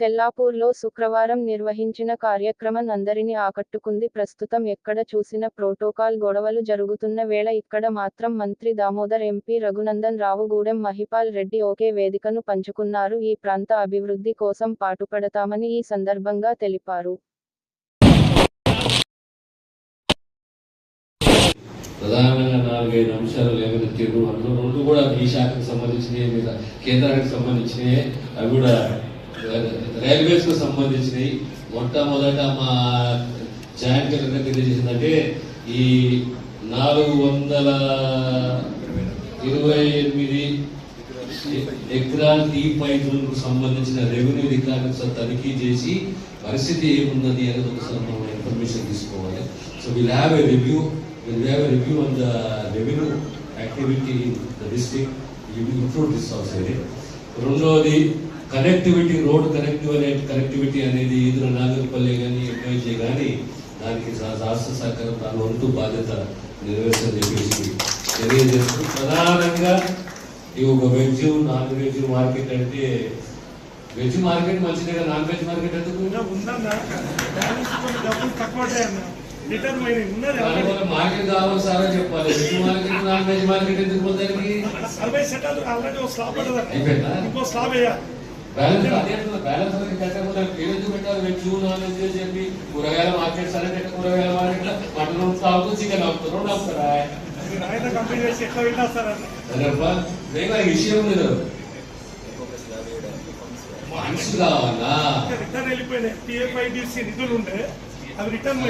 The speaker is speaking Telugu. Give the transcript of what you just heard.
తెల్లాపూర్లో శుక్రవారం నిర్వహించిన కార్యక్రమం అందరిని ఆకట్టుకుంది. ప్రస్తుతం ఎక్కడ చూసినా ప్రోటోకాల్ గొడవలు జరుగుతున్న వేళ ఇక్కడ మాత్రం మంత్రి దామోదర్, ఎంపీ రఘునందన్ రావు, గూడెం మహిపాల్ రెడ్డి ఒకే వేదికను పంచుకున్నారు. ఈ ప్రాంత అభివృద్ధి కోసం పాటుపడతామని ఈ సందర్భంగా తెలిపారు. ప్రధానంగా 4-5 అంశాలు లేవనెత్తారు. అందులో 2 కూడా ఈ శాఖకు సంబంధించినవి, మీద కేంద్రానికి సంబంధించినవి, అవి కూడా రైల్వేస్ కు సంబంధించినవి. మొట్టమొదట మా జాయింట్ కలెక్టర్ తెలియజేసిందంటే ఈ 428 ఎకరాల టీ పైపులకు సంబంధించిన రెవెన్యూ రికార్డ్స్ తనిఖీ చేసి పరిస్థితి ఏమున్నది అనేది ఒకసారి మనం ఇన్ఫర్మేషన్ తీసుకోవాలి. So will have a review on the revenue activity in the district. You will include this also. రెండోది కనెక్టివిటీ, రోడ్ కనెక్టివిటీ అనేది ఇద్దరు నాగర్పల్లి కానీ ఎక్కడైతే కానీ దానికి రాష్ట్ర సహకారం దాని వంతు బాధ్యత నెరవేర్చని చెప్పేసి తెలియజేస్తూ, ప్రధానంగా ఈ ఒక వెజ్ నాన్ వెజ్ మార్కెట్ అంటే వెజ్ మార్కెట్ మంచిదే, నాన్ వెజ్ మార్కెట్ ఎందుకు మార్కెట్ కావాలి సార్ అని చెప్పాలి. Veg market non veg market ఎందుకు పోతానికి బ్యాలెన్స్ పేరెందుకు పెట్టాలి? వెజ్ నాన్ వెజ్ అని చెప్పి కూరగాయల మార్కెట్ సరే, కూరగాయల మార్కెట్ లో మటన్ తాగుతూ చికెన్ ఆపుతారు, 2 ఆపుతారా? విషయం లేదు, మనిషి కావాలా? నిధులు ఉంటే అవి రిటర్న్